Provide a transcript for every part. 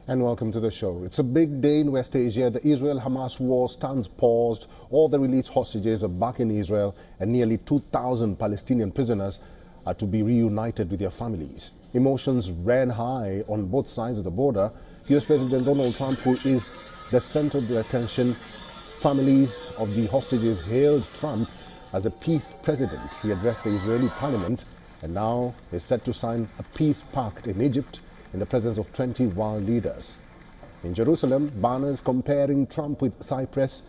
And welcome to the show. It's a big day in West Asia. The Israel-Hamas war stands paused. All the released hostages are back in Israel, and nearly 2,000 Palestinian prisoners are to be reunited with their families. Emotions ran high on both sides of the border. US President Donald Trump, who is the center of the attention, families of the hostages hailed Trump as a peace president. He addressed the Israeli parliament and now is set to sign a peace pact in Egypt in the presence of 20 world leaders. In Jerusalem, banners comparing Trump with Cyprus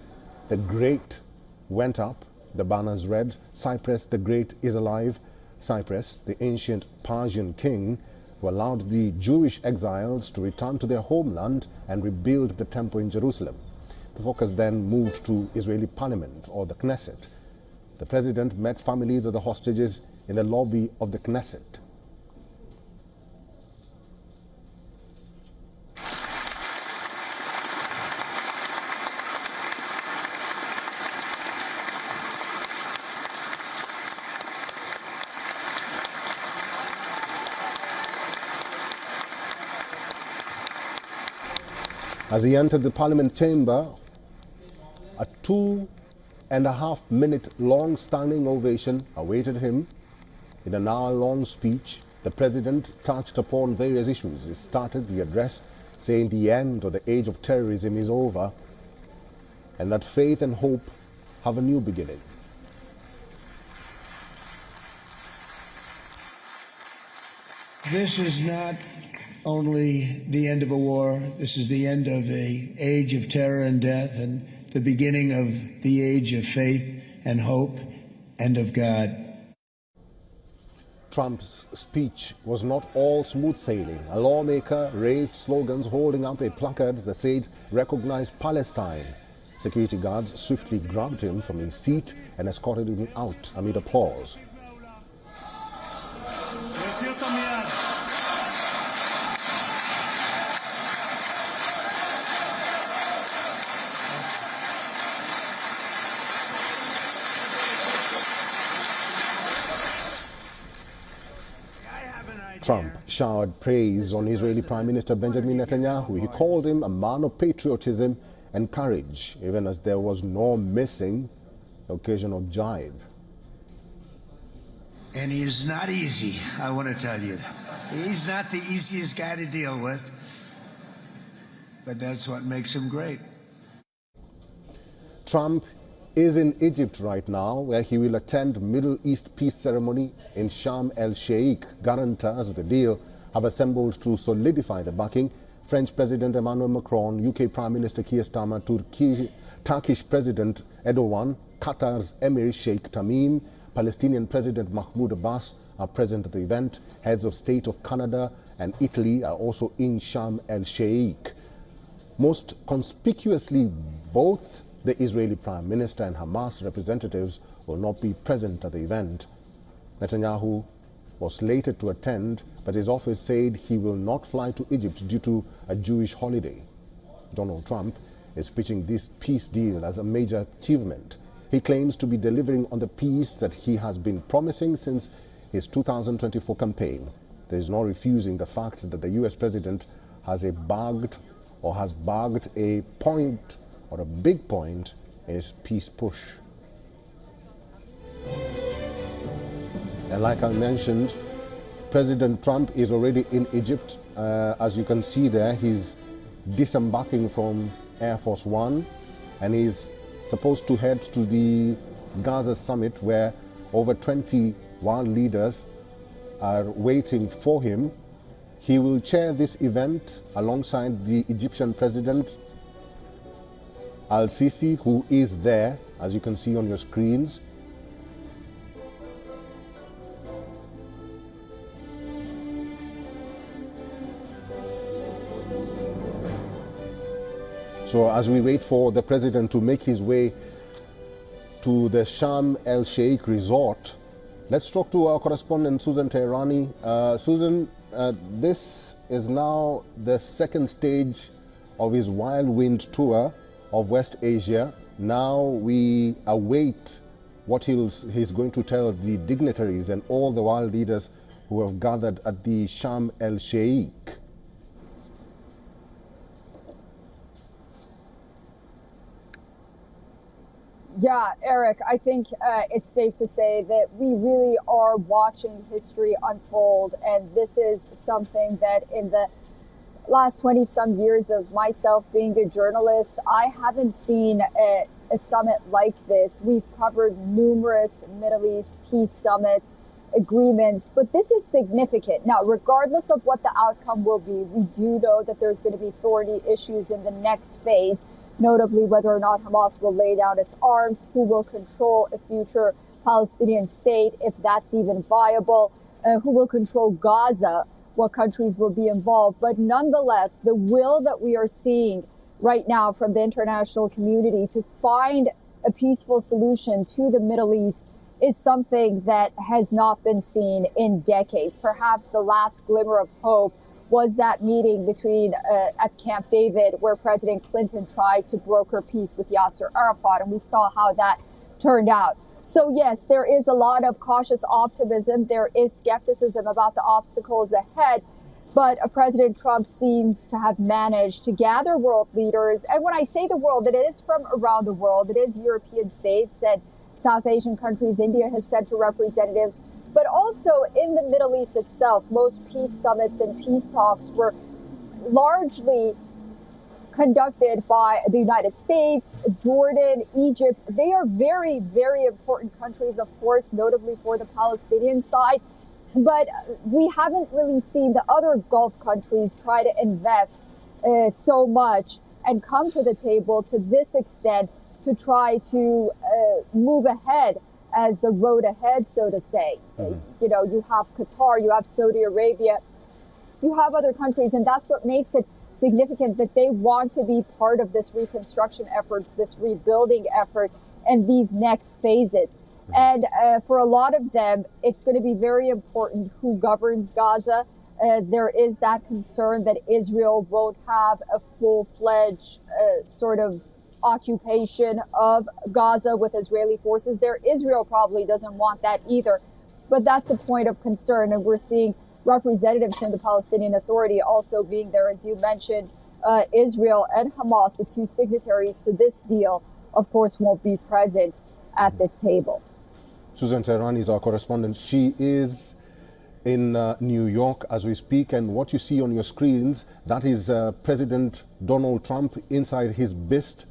the Great went up. The banners read, "Cyprus the Great is alive." Cyprus, the ancient Persian king who allowed the Jewish exiles to return to their homeland and rebuild the temple in Jerusalem. The focus then moved to Israeli parliament, or the Knesset. The president met families of the hostages in the lobby of the Knesset. As he entered the parliament chamber, a 2.5 minute long standing ovation awaited him. In an hour-long speech, the president touched upon various issues. He started the address saying the end of the age of terrorism is over and that faith and hope have a new beginning. This is not only the end of a war, this is the end of an age of terror and death and the beginning of the age of faith and hope and of God. Trump's speech was not all smooth sailing. A lawmaker raised slogans holding up a placard that said, "Recognize Palestine." Security guards swiftly grabbed him from his seat and escorted him out amid applause. Trump showered praise on Israeli Prime Minister Benjamin Netanyahu. He called him a man of patriotism and courage, even as there was no missing occasional jibe. And he is not easy, I want to tell you. He's not the easiest guy to deal with, but that's what makes him great. Trump is in Egypt right now, where he will attend Middle East peace ceremony in Sharm el-Sheikh. Guarantors of the deal have assembled to solidify the backing. French President Emmanuel Macron, UK Prime Minister Keir Starmer, Turkish President Erdogan, Qatar's Emir Sheikh Tamim, Palestinian President Mahmoud Abbas are present at the event. Heads of state of Canada and Italy are also in Sharm el-Sheikh. Most conspicuously, both the Israeli Prime Minister and Hamas representatives will not be present at the event. Netanyahu was slated to attend, but his office said he will not fly to Egypt due to a Jewish holiday. Donald Trump is pitching this peace deal as a major achievement. He claims to be delivering on the peace that he has been promising since his 2024 campaign. There is no refusing the fact that the US president has bagged a point or a big point in his peace push. And like I mentioned, President Trump is already in Egypt. As you can see there, he's disembarking from Air Force One, and he's supposed to head to the Gaza summit, where over 20 world leaders are waiting for him. He will chair this event alongside the Egyptian President Al-Sisi, who is there, as you can see on your screens. So as we wait for the president to make his way to the Sharm el-Sheikh resort, let's talk to our correspondent Susan Teherani. Susan, this is now the second stage of his whirlwind tour of West Asia. Now we await what he's going to tell the dignitaries and all the world leaders who have gathered at the Sharm el-Sheikh. Yeah, Eric, I think it's safe to say that we really are watching history unfold. And this is something that in the last 20 some years of myself being a journalist, I haven't seen a summit like this. We've covered numerous Middle East peace summits, agreements, but this is significant. Now, regardless of what the outcome will be, we do know that there's going to be thorny issues in the next phase, notably whether or not Hamas will lay down its arms, who will control a future Palestinian state, if that's even viable, who will control Gaza, what countries will be involved. But nonetheless, the will that we are seeing right now from the international community to find a peaceful solution to the Middle East is something that has not been seen in decades. Perhaps the last glimmer of hope was that meeting between at Camp David, where President Clinton tried to broker peace with Yasser Arafat, and we saw how that turned out. So yes, there is a lot of cautious optimism. There is skepticism about the obstacles ahead, but President Trump seems to have managed to gather world leaders. And when I say the world, it is from around the world. It is European states and South Asian countries. India has sent representatives, but also in the Middle East itself. Most peace summits and peace talks were largely conducted by the United States, Jordan, Egypt. They are very, very important countries, of course, notably for the Palestinian side. But we haven't really seen the other Gulf countries try to invest so much and come to the table to this extent to try to move ahead as the road ahead, so to say. You know, you have Qatar, you have Saudi Arabia, you have other countries, and that's what makes it significant that they want to be part of this reconstruction effort, this rebuilding effort, and these next phases. And for a lot of them, it's going to be very important who governs Gaza. There is that concern that Israel won't have a full-fledged sort of occupation of Gaza with Israeli forces there. Israel probably doesn't want that either. But that's a point of concern. And we're seeing representatives from the Palestinian Authority also being there, as you mentioned. Israel and Hamas, the two signatories to this deal, of course, won't be present at this table. Susan Tehrani is our correspondent. She is in New York as we speak, and what you see on your screens, that is President Donald Trump inside his best